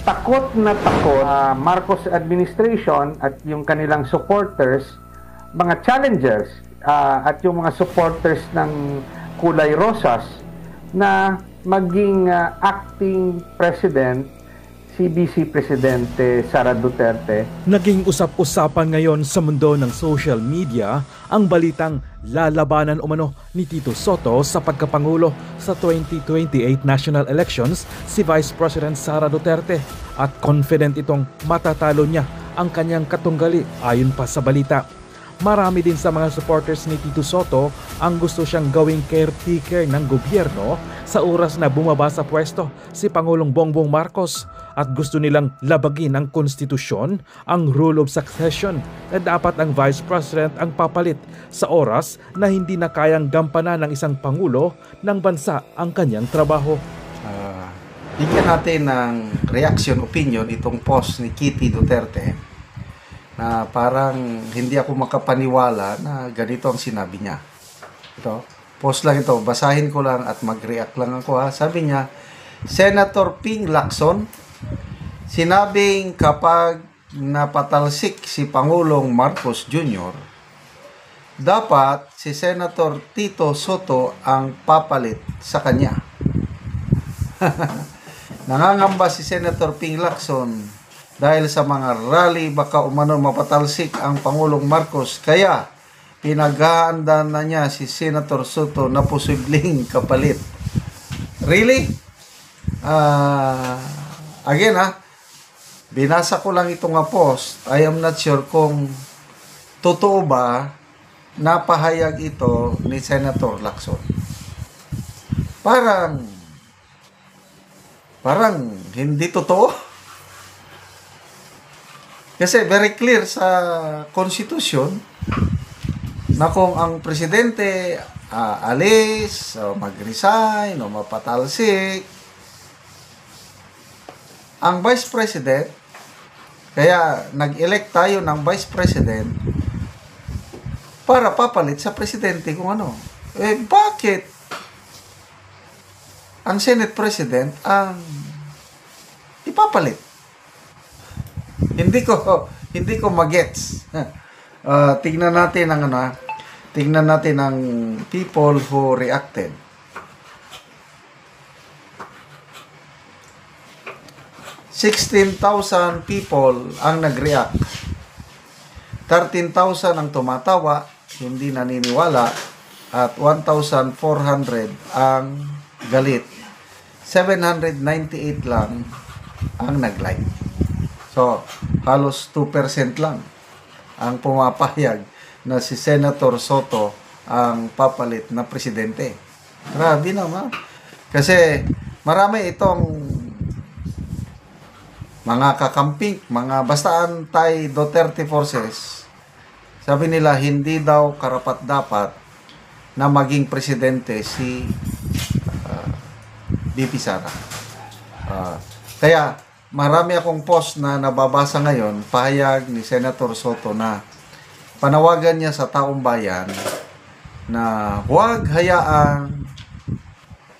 takot na takot Marcos administration at yung kanilang supporters, mga challengers at yung mga supporters ng kulay rosas na maging acting president si Vice Presidente Sara Duterte. Naging usap-usapan ngayon sa mundo ng social media ang balitang lalabanan umano ni Tito Sotto sa pagkapangulo sa 2028 national elections si Vice President Sara Duterte at confident itong matatalo niya ang kanyang katunggali ayon pa sa balita. Marami din sa mga supporters ni Tito Sotto ang gusto siyang gawing caretaker ng gobyerno sa oras na bumaba sa pwesto si Pangulong Bongbong Marcos at gusto nilang labagin ang konstitusyon, ang rule of succession na dapat ang Vice President ang papalit sa oras na hindi na kayang gampanan ng isang Pangulo ng bansa ang kanyang trabaho. Bigyan natin ng reaction opinion itong post ni Kitty Duterte na parang hindi ako makapaniwala na ganito ang sinabi niya. Ito, post lang ito, basahin ko lang at mag-react lang ako ha. Sabi niya, Senator Ping Lacson, sinabing kapag napatalsik si Pangulong Marcos Jr., dapat si Senator Tito Sotto ang papalit sa kanya. Nangangamba si Senator Ping Lacson dahil sa mga rally baka umano mapatalsik ang Pangulong Marcos, kaya pinaghahanda na niya si Senator Sotto na posibleng kapalit. Really? Again binasa ko lang itong post. I am not sure kung totoo ba na pahayag ito ni Senator Lacson. Parang hindi totoo. Kasi very clear sa konstitusyon na kung ang presidente alis o mag-resign o mapatalsik, ang vice president, kaya nag-elect tayo ng vice president para papalit sa presidente kung ano. Bakit ang Senate President ang ipapalit? Hindi ko magets. Tingnan natin ang people who reacted. 16,000 people ang nag-react. 13,000 ang tumatawa, hindi naniniwala, at 1,400 ang galit. 798 lang ang nag-like. So, halos 2% lang ang pumapayag na si Senator Sotto ang papalit na presidente. Grabe naman. Kasi marami itong mga kakamping, mga basta anti-Duterte forces. Sabi nila, hindi daw karapat-dapat na maging presidente si VP Sara. Kaya, marami akong post na nababasa ngayon, pahayag ni Senator Sotto na panawagan niya sa taong bayan na huwag hayaang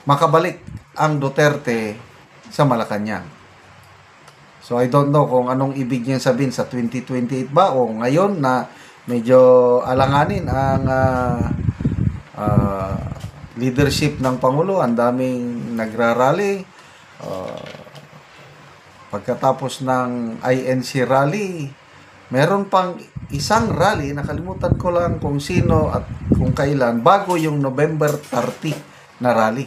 makabalik ang Duterte sa Malacanang. So I don't know kung anong ibig niya sabihin sa 2028 ba o ngayon na medyo alanganin ang leadership ng Pangulo, ang daming nagrarally. Pagkatapos ng INC rally, meron pang isang rally, nakalimutan ko lang kung sino at kung kailan, bago yung November 30 na rally.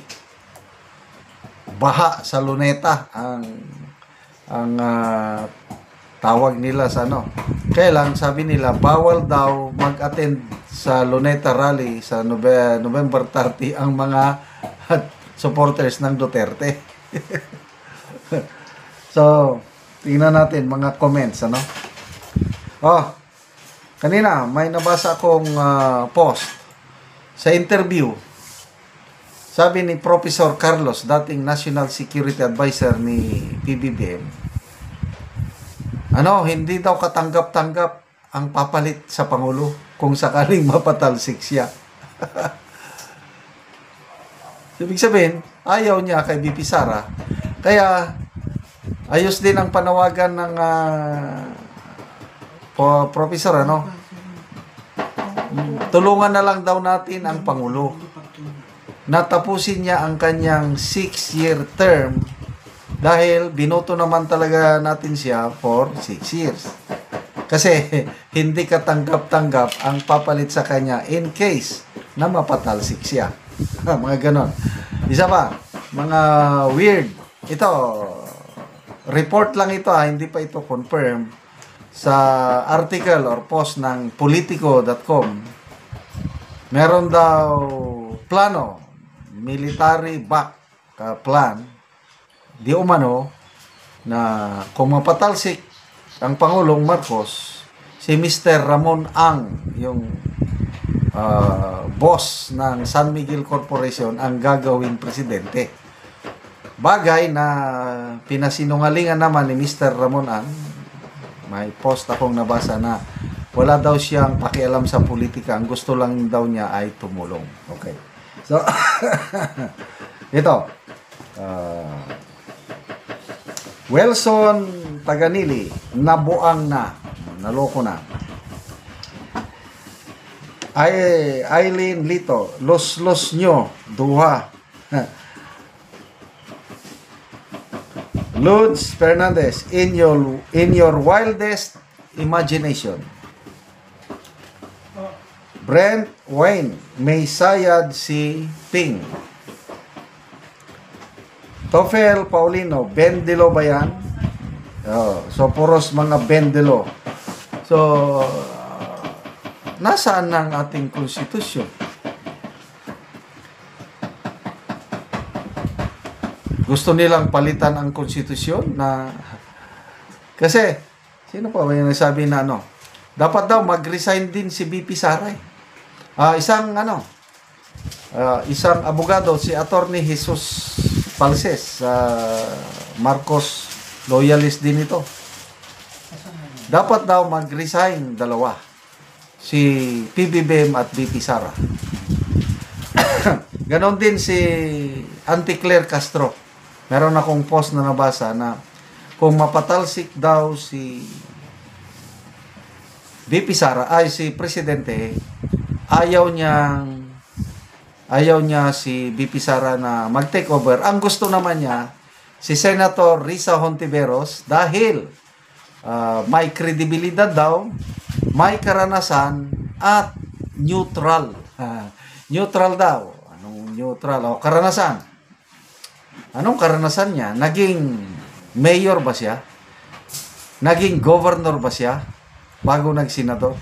Baha sa Luneta ang tawag nila sa ano. Kaya lang, sabi nila, bawal daw mag-attend sa Luneta rally sa November 30 ang mga supporters ng Duterte. So, tingnan natin mga comments, ano? Kanina, may nabasa akong post sa interview. Sabi ni Professor Carlos, dating National Security Advisor ni PBBM, hindi daw katanggap-tanggap ang papalit sa Pangulo kung sakaling mapatalsik siya. Ibig sabihin, ayaw niya kay VP Sara. Kaya, ayos din ang panawagan ng professor, ano? Tulungan na lang daw natin ang Pangulo. Natapusin niya ang kanyang 6-year term dahil binoto naman talaga natin siya for 6 years. Kasi hindi katanggap-tanggap ang papalit sa kanya in case na mapatalsik siya. Mga ganon. Isa pa, mga weird. Ito, report lang ito, hindi pa ito confirm. Sa article or post ng politico.com, meron daw plano, military back plan, di umano, na kung mapatalsik ang Pangulong Marcos, si Mr. Ramon Ang, yung boss ng San Miguel Corporation, ang gagawing presidente. Bagay na pinasinungalingan naman ni Mr. Ramon Ang. May post akong nabasa na wala daw siyang pakialam sa politika. Ang gusto lang daw niya ay tumulong. Okay. So, ito. Wilson Taganili, nabuang na. Naloko na. Aileen Lito, los nyo, duha. Lourdes Fernandez, in your wildest imagination. Brent Wayne, may sayad si Ping. Tofel Paulino, Bendelo ba yan? So, puros mga Bendelo. So, nasaan ang ating konstitusyon? Gusto nilang palitan ang konstitusyon na kasi sino pa ba yung nagsabi na dapat daw mag-resign din si BP Sara. Isang abogado, si Attorney Jesus Palces, Marcos loyalist din ito. Dapat daw mag-resign dalawa, si PBBM at BP Sara. Ganon din si Auntie Claire Castro. Meron akong post na nabasa na kung mapatalsik daw si BP Sara, si Presidente, ayaw niya si BP Sara na mag-take over. Ang gusto naman niya, si Senator Risa Hontiveros, dahil may kredibilidad daw, may karanasan, at neutral. Neutral daw. Anong neutral? Karanasan. Anong karanasan niya? Naging mayor ba siya? Naging governor ba siya? Bago nagsenador?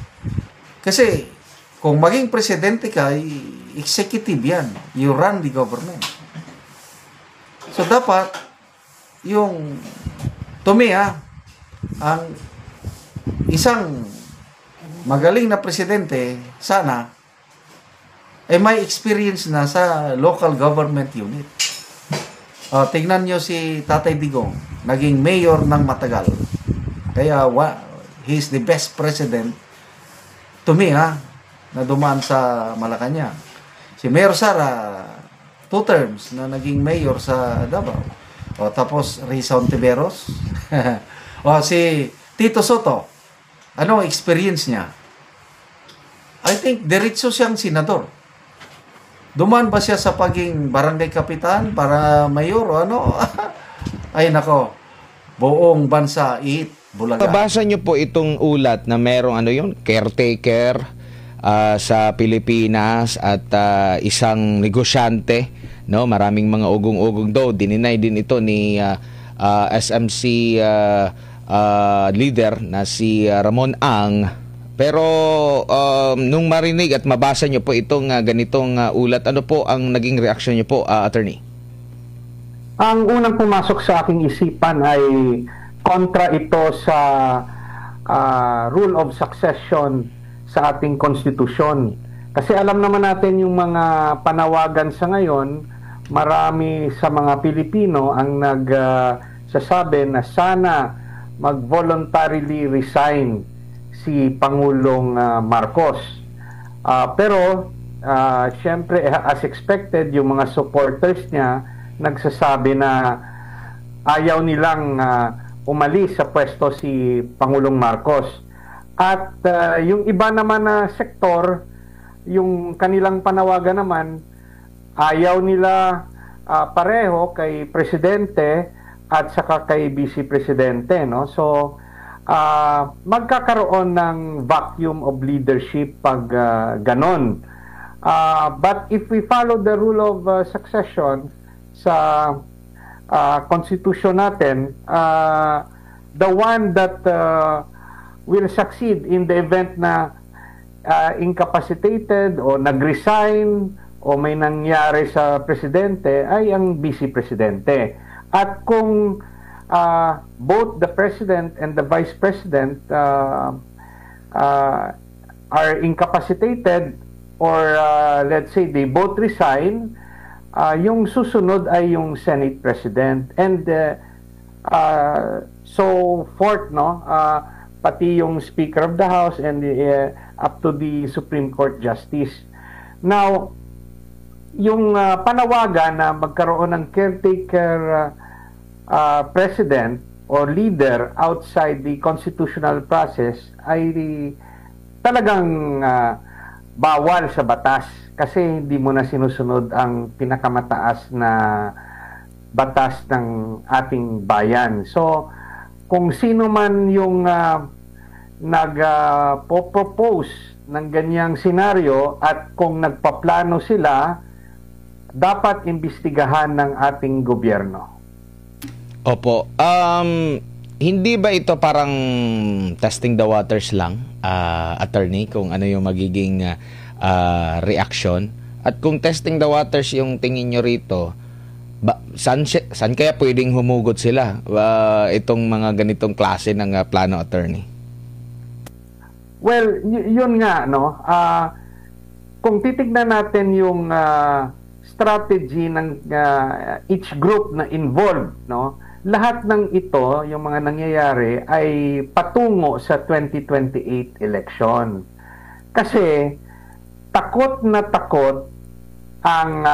Kasi, kung maging presidente ka, executive yan. You run the government. So, dapat, to me, ang isang magaling na presidente, sana, may experience na sa local government unit. Tingnan nyo si Tatay Digong, naging mayor ng matagal. Kaya he's the best president to me, na dumaan sa Malacanang. Si Mayor Sara, 2 terms na naging mayor sa Davao. Tapos Risa Hontiveros. Si Tito Soto, anong experience niya? I think diretso siyang senador. Dumaan ba siya sa paging barangay kapitan para mayor o ano? Ay nako, buong bansa Bulaga. Nabasa niyo po itong ulat na merong caretaker sa Pilipinas at isang negosyante, maraming mga ugong-ugong daw. Dininay din ito ni SMC leader na si Ramon Ang. Pero nung marinig at mabasa niyo po itong ganitong ulat, ano po ang naging reaksyon niyo po, attorney? Ang unang pumasok sa aking isipan ay kontra ito sa rule of succession sa ating konstitusyon. Kasi alam naman natin yung mga panawagan sa ngayon, marami sa mga Pilipino ang nagsasabi na sana mag-voluntarily resign si Pangulong Marcos. Pero syempre, as expected, yung mga supporters niya nagsasabi na ayaw nilang umalis sa pwesto si Pangulong Marcos. At yung iba naman na sektor, yung kanilang panawagan naman, ayaw nila pareho kay Presidente at saka kay Vice Presidente, no? So, magkakaroon ng vacuum of leadership pag ganon. But if we follow the rule of succession sa constitution natin, the one that will succeed in the event na incapacitated o nag-resign o may nangyari sa presidente ay ang vice presidente. At kung both the president and the vice president are incapacitated, or let's say they both resign, yung susunod ay yung Senate President, and so forth, no? Pati yung Speaker of the House and up to the Supreme Court Justice. Now, yung panawagan na magkaroon ng caretaker president or leader outside the constitutional process ay talagang bawal sa batas, kasi hindi mo na sinusunod ang pinakamataas na batas ng ating bayan. So, kung sino man yung nag-propose ng ganyang senaryo at kung nagpaplano sila, dapat imbestigahan ng ating gobyerno. Opo. Hindi ba ito parang testing the waters lang, attorney, kung ano yung magiging reaction? At kung testing the waters yung tingin nyo rito, saan kaya pwedeng humugot sila itong mga ganitong klase ng plano, attorney? Well, yun nga, no? Kung titignan natin yung strategy ng each group na involved, no? Lahat ng ito, yung mga nangyayari, ay patungo sa 2028 election. Kasi takot na takot ang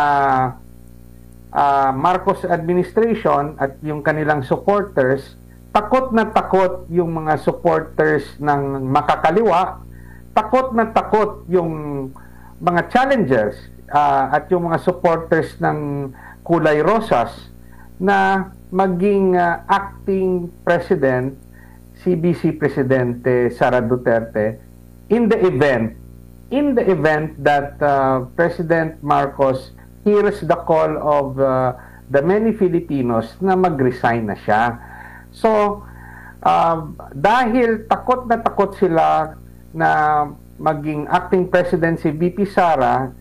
Marcos administration at yung kanilang supporters, takot na takot yung mga supporters ng makakaliwa, takot na takot yung mga challengers at yung mga supporters ng kulay rosas na maging acting president si Vice Presidente Sara Duterte in the event that President Marcos hears the call of the many Filipinos na mag-resign na siya. So, dahil takot na takot sila na maging acting president si VP Sara,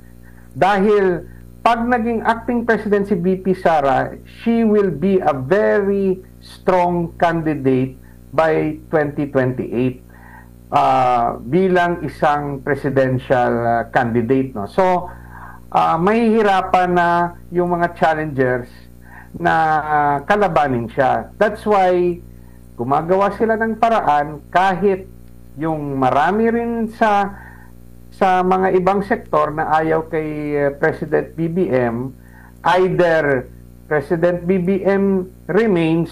dahil pag naging acting president si VP Sara, she will be a very strong candidate by 2028 bilang isang presidential candidate, no? So, mahihirapan na yung mga challengers na kalabanin siya. That's why gumagawa sila ng paraan, kahit yung marami rin sa mga ibang sektor na ayaw kay President BBM, either President BBM remains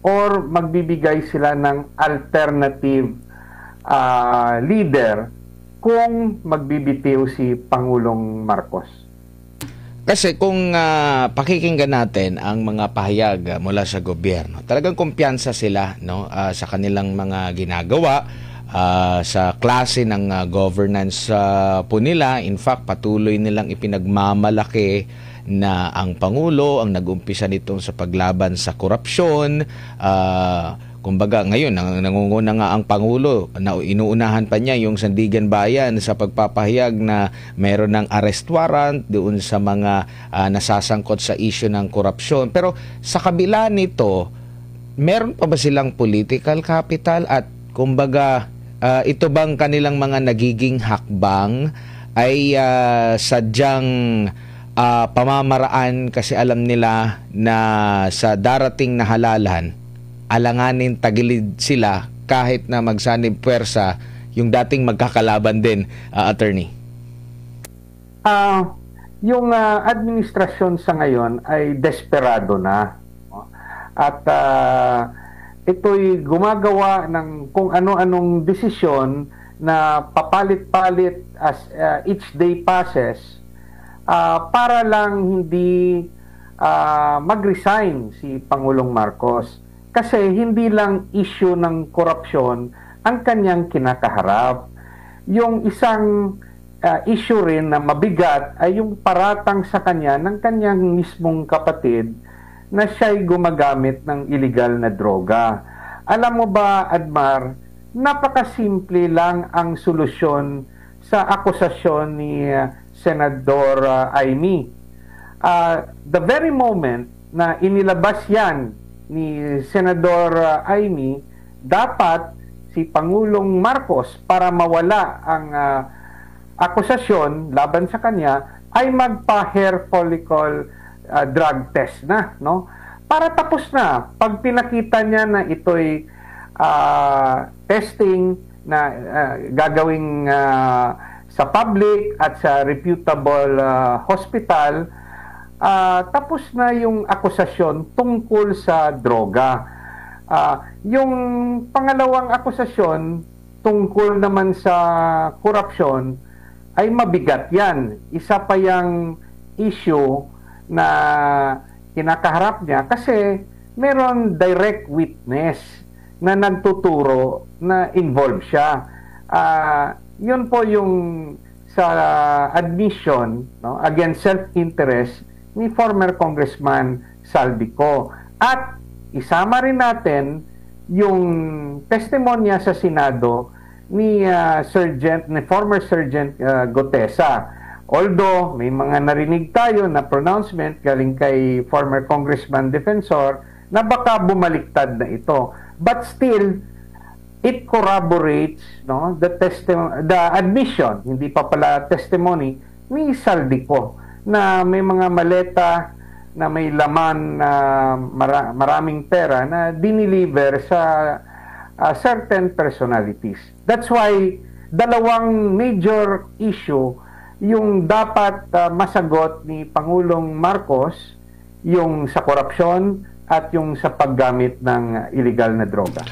or magbibigay sila ng alternative leader kung magbibitiw si Pangulong Marcos. Kasi kung pakikinggan natin ang mga pahayag mula sa gobyerno, talagang kumpiyansa sila, no, sa kanilang mga ginagawa, sa klase ng governance po nila. In fact, patuloy nilang ipinagmamalaki na ang Pangulo ang nag-umpisa nitong sa paglaban sa korupsyon. Kumbaga, ngayon, nangunguna nga ang Pangulo, na inuunahan pa niya yung Sandigan Bayan sa pagpapahayag na mayroon ng arrest warrant doon sa mga nasasangkot sa issue ng korupsyon. Pero sa kabila nito, meron pa ba silang political capital? At kumbaga, ito bang kanilang mga nagiging hakbang ay sadyang pamamaraan kasi alam nila na sa darating na halalan, alanganin tagilid sila kahit na magsanib puwersa yung dating magkakalaban din, attorney? Yung administrasyon sa ngayon ay desperado na. at ito'y gumagawa ng kung ano-anong desisyon na papalit-palit as each day passes para lang hindi mag-resign si Pangulong Marcos. Kasi hindi lang issue ng korupsyon ang kanyang kinakaharap. Yung isang issue rin na mabigat ay yung paratang sa kanya ng kanyang mismong kapatid na siya'y gumagamit ng illegal na droga. Alam mo ba, Admar, napakasimple lang ang solusyon sa akusasyon ni Senador Amy. The very moment na inilabas yan ni Senador Amy, dapat si Pangulong Marcos, para mawala ang akusasyon laban sa kanya, ay magpa-hair follicle drug test na, no? Para tapos na. Pag pinakita niya na ito'y testing na gagawing sa public at sa reputable hospital, tapos na yung akusasyon tungkol sa droga. Yung pangalawang akusasyon tungkol naman sa korupsyon ay mabigat yan. Isa pa yung issue na kinakaharap niya kasi meron direct witness na nagtuturo na involved siya. Yun po yung sa admission, no, against self-interest ni former Congressman Saldico. At isama rin natin yung testimonya sa Senado ni former Sergeant Gotesa. Although may mga narinig tayo na pronouncement galing kay former Congressman Defensor na baka bumaliktad na ito. But still, it corroborates, no, the admission, hindi pa pala testimony, ni Saldico na may mga maleta na may laman na maraming pera na diniliver sa certain personalities. That's why dalawang major issue yung dapat masagot ni Pangulong Marcos, yung sa korupsyon at yung sa paggamit ng illegal na droga.